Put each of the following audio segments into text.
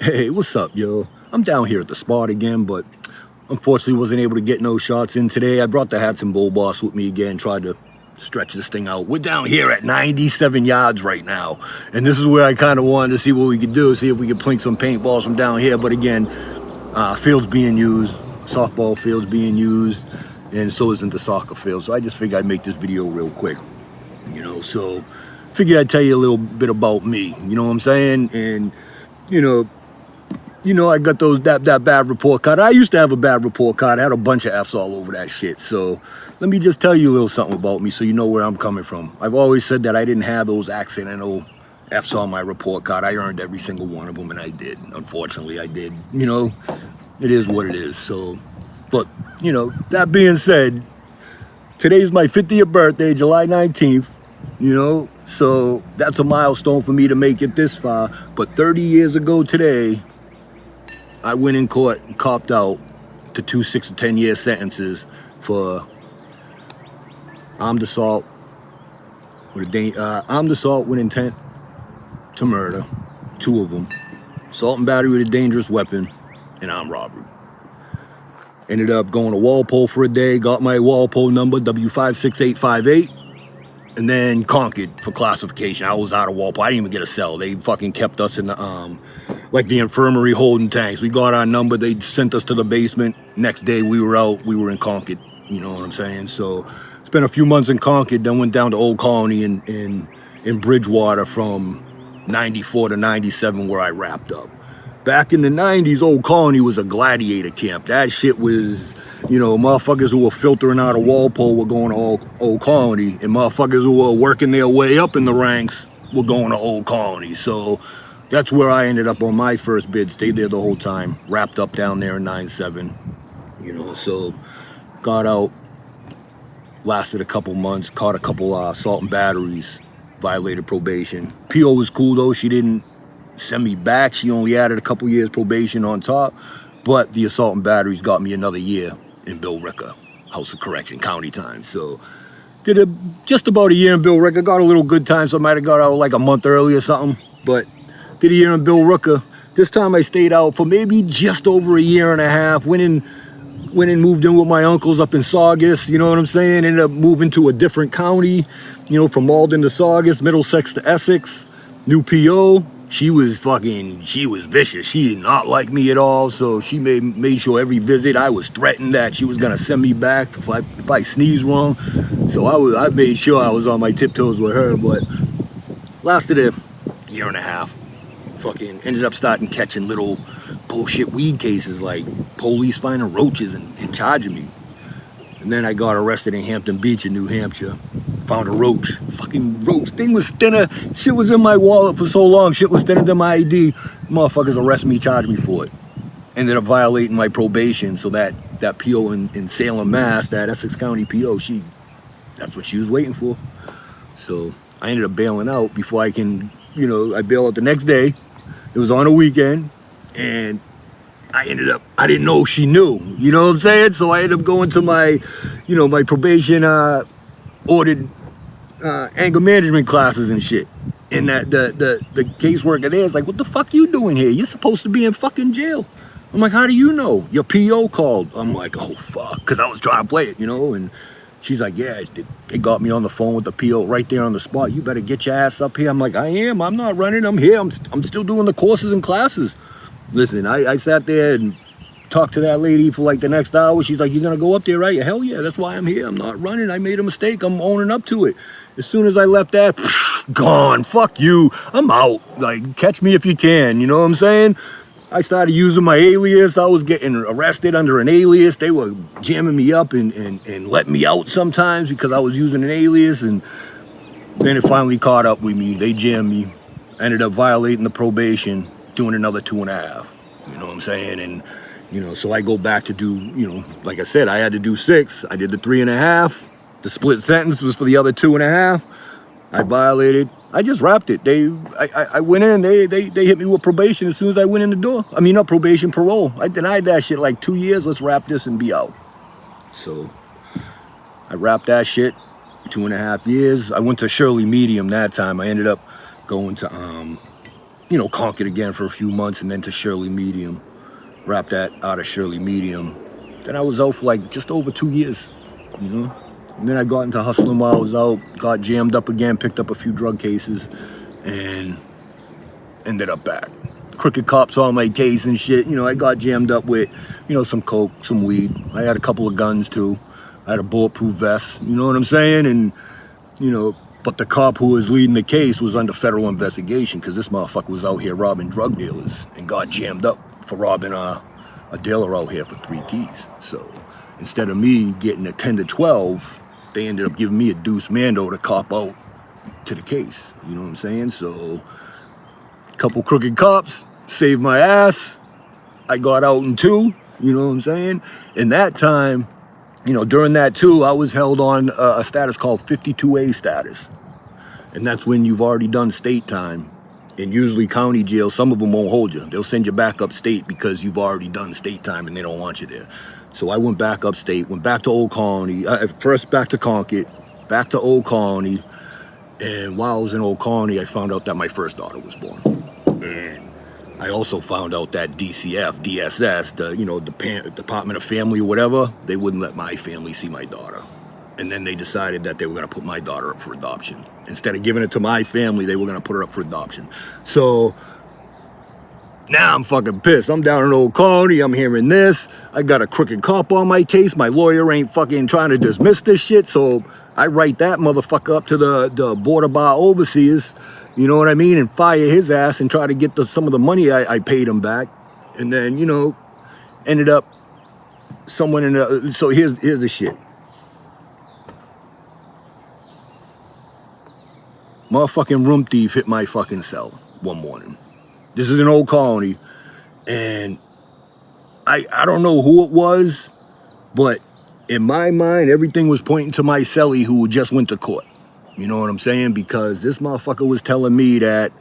Hey, what's up, yo? I'm down here at the spot again, but unfortunately wasn't able to get no shots in today. I brought the Hats and Bull Boss with me again, tried to stretch this thing out. We're down here at 97 yards right now, and this is where I kind of wanted to see what we could do, see if we could plink some paintballs from down here. But again, fields being used, softball fields being used, and so isn't the soccer field. So I just figured I'd make this video real quick, so figured I'd tell you a little bit about me, you know what I'm saying? And, I got that bad report card. I used to have a bad report card. I had a bunch of F's all over that shit. So let me just tell you a little something about me so you know where I'm coming from. I've always said that I didn't have those accidental F's on my report card. I earned every single one of them, and I did. Unfortunately, I did. It is what it is. So, but, that being said, today's my 50th birthday, July 19th, so that's a milestone for me to make it this far. But 30 years ago today, I went in court and copped out to 2 6 to 10 year sentences for armed assault with intent to murder, 2 of them, assault and battery with a dangerous weapon, and armed robbery. Ended up going to Walpole for a day, got my Walpole number, W56858, and then Concord for classification. I was out of Walpole. I didn't even get a cell. They fucking kept us in the the infirmary holding tanks. We got our number, they sent us to the basement. Next day we were out, we were in Concord, you know what I'm saying? So spent a few months in Concord, then went down to Old Colony in Bridgewater from 94 to 97 where I wrapped up. Back in the 90s, Old Colony was a gladiator camp. That shit was, motherfuckers who were filtering out of Walpole were going to Old Colony, and motherfuckers who were working their way up in the ranks were going to Old Colony. So that's where I ended up on my first bid. Stayed there the whole time. Wrapped up down there in 97. So got out. Lasted a couple months. Caught a couple assault and batteries. Violated probation. PO was cool though. She didn't send me back. She only added a couple years probation on top. But the assault and batteries got me another year in Bill Ricker, House of Correction, county time. So did just about a year in Bill Ricker. Got a little good time, so I might have got out like a month early or something. But did a year in Bill Rooker. This time I stayed out for maybe just over a year and a half. Went and moved in with my uncles up in Saugus, you know what I'm saying? Ended up moving to a different county, from Malden to Saugus, Middlesex to Essex. New PO. She was vicious. She did not like me at all. So she made sure every visit I was threatened that she was gonna send me back if I sneezed wrong. So I made sure I was on my tiptoes with her. But lasted a year and a half. Fucking ended up starting catching little bullshit weed cases, like police finding roaches and charging me. And then I got arrested in Hampton Beach in New Hampshire. Found a roach. Fucking roach. Thing was thinner. Shit was in my wallet for so long. Shit was thinner than my ID. Motherfuckers arrest me, charge me for it. Ended up violating my probation, so that PO in Salem, Mass, that Essex County PO, that's what she was waiting for. So I ended up bailing out before I can, I bailed out the next day. It was on a weekend, and I didn't know she knew, you know what I'm saying? So I ended up going to my, my probation ordered anger management classes and shit. And that the caseworker there is like, what the fuck you doing here? You're supposed to be in fucking jail. I'm like, how do you know? Your PO called. I'm like, oh fuck, because I was trying to play it, and she's like, yeah, they got me on the phone with the PO right there on the spot. You better get your ass up here. I'm like, I am. I'm not running. I'm here. I'm still doing the courses and classes. Listen, I sat there and talked to that lady for like the next hour. She's like, you're going to go up there, right? Hell yeah, that's why I'm here. I'm not running. I made a mistake. I'm owning up to it. As soon as I left that, gone. Fuck you. I'm out. Like, catch me if you can. You know what I'm saying? I started using my alias. I was getting arrested under an alias. They were jamming me up and letting me out sometimes because I was using an alias. And then it finally caught up with me. They jammed me. I ended up violating the probation, doing another 2.5. You know what I'm saying? And, so I go back to do, like I said, I had to do 6. I did the 3.5. The split sentence was for the other 2.5. I violated. I just wrapped it. I went in. They hit me with probation as soon as I went in the door. I mean, not probation, parole. I denied that shit like 2 years. Let's wrap this and be out. So I wrapped that shit. 2.5 years. I went to Shirley Medium that time. I ended up going to Concord again for a few months, and then to Shirley Medium. Wrapped that out of Shirley Medium. Then I was out for like just over 2 years, And then I got into hustling while I was out, got jammed up again, picked up a few drug cases, and ended up back. Crooked cops on my case and shit. I got jammed up with, some coke, some weed. I had a couple of guns too. I had a bulletproof vest, you know what I'm saying? And, but the cop who was leading the case was under federal investigation because this motherfucker was out here robbing drug dealers and got jammed up for robbing a dealer out here for 3 keys. So instead of me getting a 10 to 12, they ended up giving me a deuce mando to cop out to the case. You know what I'm saying? So a couple crooked cops saved my ass. I got out in 2, you know what I'm saying? In that time, during that too, I was held on a status called 52A status. And that's when you've already done state time. And usually county jail, some of them won't hold you. They'll send you back upstate because you've already done state time and they don't want you there. So I went back upstate, went back to Old Colony, first back to Concord, back to Old Colony. And while I was in Old Colony, I found out that my first daughter was born. And I also found out that DCF, DSS, the Department of Family or whatever, they wouldn't let my family see my daughter. And then they decided that they were going to put my daughter up for adoption. Instead of giving it to my family, they were going to put her up for adoption. So now I'm fucking pissed. I'm down in Old Colony. I'm hearing this. I got a crooked cop on my case. My lawyer ain't fucking trying to dismiss this shit. So I write that motherfucker up to the border bar overseers. You know what I mean? And fire his ass and try to get some of the money I paid him back. And then, ended up someone in the... So here's the shit. Motherfucking room thief hit my fucking cell one morning. This is an Old Colony. And I don't know who it was, but in my mind, everything was pointing to my cellie who just went to court. You know what I'm saying? Because this motherfucker was telling me that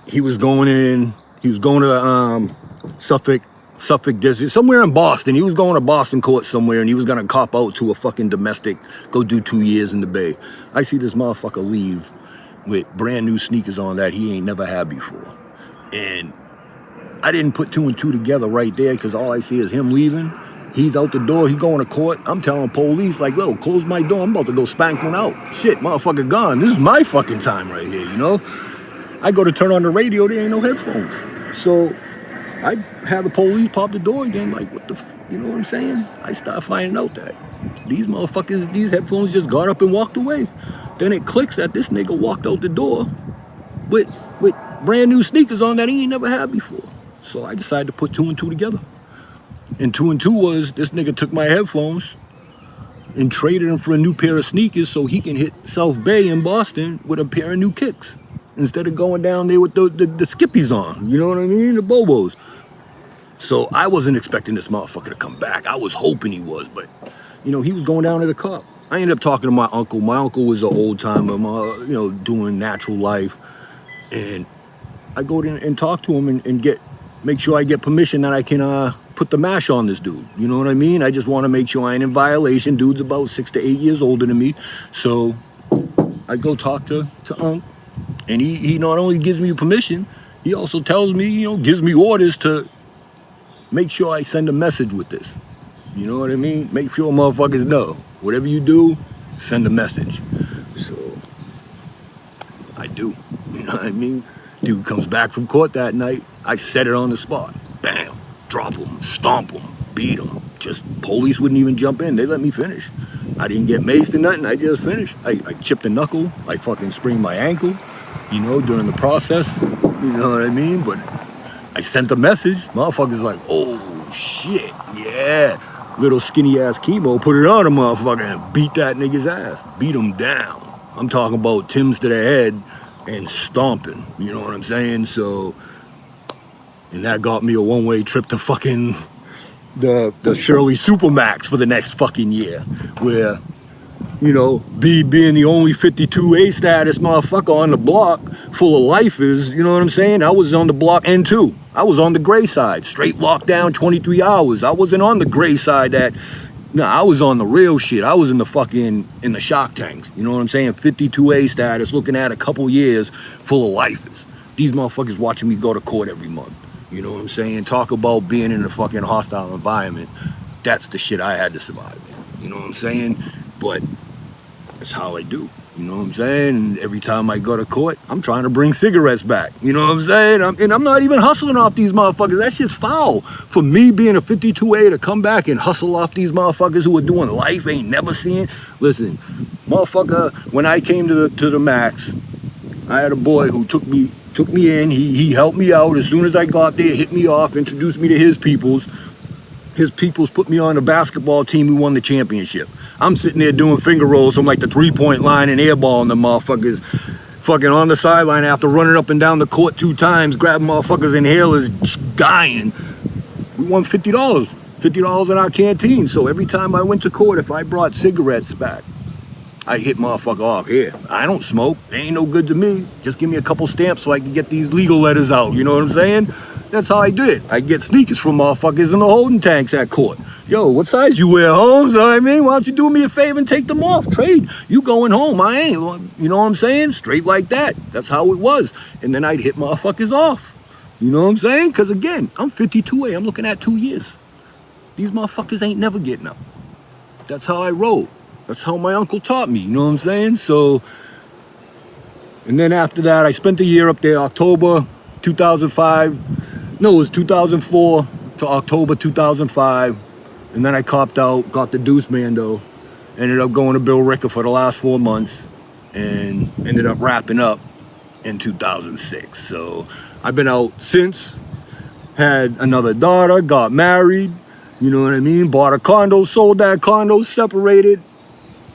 he was going to Suffolk District, somewhere in Boston. He was going to Boston court somewhere, and he was gonna cop out to a fucking domestic, go do 2 years in the Bay. I see this motherfucker leave with brand new sneakers on that he ain't never had before. And I didn't put 2 and 2 together right there because all I see is him leaving. He's out the door, he going to court. I'm telling police, like, yo, close my door. I'm about to go spank one out. Shit, motherfucker gone. This is my fucking time right here, I go to turn on the radio, there ain't no headphones. So I have the police pop the door again, like, what the you know what I'm saying? I start finding out that these motherfuckers, these headphones just got up and walked away. Then it clicks that this nigga walked out the door with brand new sneakers on that he ain't never had before. So I decided to put 2 and 2 together. And 2 and 2 was this nigga took my headphones and traded them for a new pair of sneakers so he can hit South Bay in Boston with a pair of new kicks instead of going down there with the skippies on. You know what I mean? The Bobos. So I wasn't expecting this motherfucker to come back. I was hoping he was, but he was going down to the cop. I ended up talking to my uncle. My uncle was an old timer, doing natural life, and I go in and talk to him and make sure I get permission that I can put the mash on this dude. You know what I mean? I just want to make sure I ain't in violation. Dude's about 6 to 8 years older than me. So I go talk to Unc, and he not only gives me permission, he also tells me, gives me orders to make sure I send a message with this. You know what I mean? Make sure motherfuckers know. Whatever you do, send a message. So I do. You know what I mean? Dude comes back from court that night. I set it on the spot. Bam. Drop him, stomp him, beat him. Just police wouldn't even jump in. They let me finish. I didn't get maced or nothing. I just finished. I chipped a knuckle. I fucking sprained my ankle, during the process. You know what I mean? But I sent a message. Motherfuckers like, oh, shit, yeah. Little skinny ass chemo put it on a motherfucker and beat that nigga's ass. Beat him down. I'm talking about Tim's to the head and stomping. You know what I'm saying? So... And that got me a one-way trip to fucking the Shirley Supermax for the next fucking year. Where, being the only 52A status motherfucker on the block full of lifers, you know what I'm saying? I was on the block N2. I was on the gray side. Straight lockdown 23 hours. I wasn't on the gray side that No, I was on the real shit. I was in the shark tanks. You know what I'm saying? 52A status, looking at a couple years full of lifers. These motherfuckers watching me go to court every month. You know what I'm saying? Talk about being in a fucking hostile environment. That's the shit I had to survive in. You know what I'm saying? But that's how I do. You know what I'm saying? And every time I go to court, I'm trying to bring cigarettes back. You know what I'm saying? I'm not even hustling off these motherfuckers. That shit's foul. For me being a 52A to come back and hustle off these motherfuckers who are doing life, ain't never seen. Listen, motherfucker, when I came to the max, I had a boy who took me in. He helped me out. As soon as I got there, hit me off, introduced me to his peoples. His peoples put me on the basketball team who won the championship. I'm sitting there doing finger rolls from like the 3-point line and airballing the motherfuckers fucking on the sideline after running up and down the court 2 times, grabbing motherfuckers' inhalers, dying. We won $50. $50 in our canteen. So every time I went to court, if I brought cigarettes back, I hit motherfucker off. Here, I don't smoke. They ain't no good to me. Just give me a couple stamps so I can get these legal letters out. You know what I'm saying? That's how I did it. I get sneakers from motherfuckers in the holding tanks at court. Yo, what size you wear, Holmes? You know what I mean? Why don't you do me a favor and take them off? Trade. You going home. I ain't. You know what I'm saying? Straight like that. That's how it was. And then I'd hit motherfuckers off. You know what I'm saying? Because again, I'm 52A. I'm looking at 2 years. These motherfuckers ain't never getting up. That's how I roll. That's how my uncle taught me. You know what I'm saying? So, and then after that, I spent a year up there, October 2005. No, it was 2004 to October 2005. And then I copped out, got the Deuce Mando, ended up going to Bill Ricker for the last 4 months, and ended up wrapping up in 2006. So I've been out since, had another daughter, got married, you know what I mean? Bought a condo, sold that condo, separated.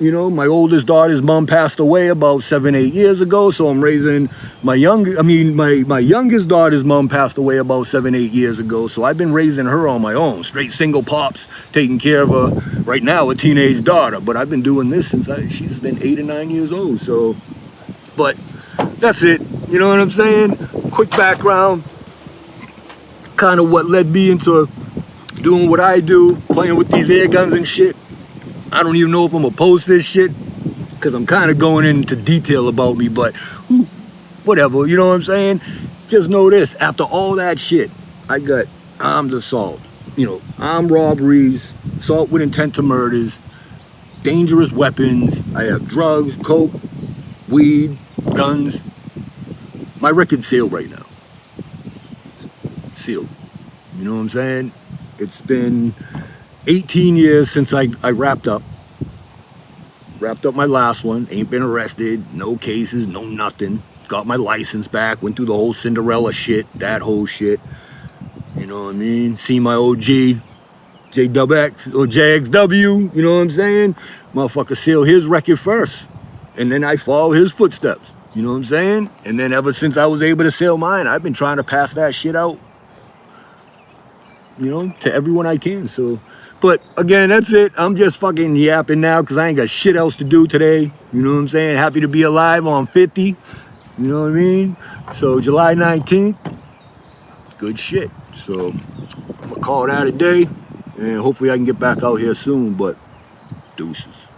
You know, my oldest daughter's mom passed away about 7-8 years ago, so I'm raising my youngest daughter's mom passed away about 7-8 years ago, so I've been raising her on my own, straight single pops, taking care of her, right now a teenage daughter, but I've been doing this since she's been 8 or 9 years old, so, but that's it, you know what I'm saying? Quick background, kind of what led me into doing what I do, playing with these air guns and shit. I don't even know if I'm gonna post this shit because I'm kind of going into detail about me, but whatever, you know what I'm saying? Just know this, after all that shit, I got armed assault, you know, armed robberies, assault with intent to murders, dangerous weapons, I have drugs, coke, weed, guns. My record's sealed right now. Sealed. You know what I'm saying? It's been 18 years since I wrapped up my last one, ain't been arrested, no cases, no nothing, got my license back, went through the whole Cinderella shit, that whole shit, you know what I mean, see my OG, JXX or JXW, you know what I'm saying, motherfucker sealed his record first, and then I follow his footsteps, you know what I'm saying, and then ever since I was able to seal mine, I've been trying to pass that shit out, you know, to everyone I can, so. But again, that's it. I'm just fucking yapping now because I ain't got shit else to do today. You know what I'm saying? Happy to be alive on 50. You know what I mean? So July 19th, good shit. So I'm gonna call that a day and hopefully I can get back out here soon, but deuces.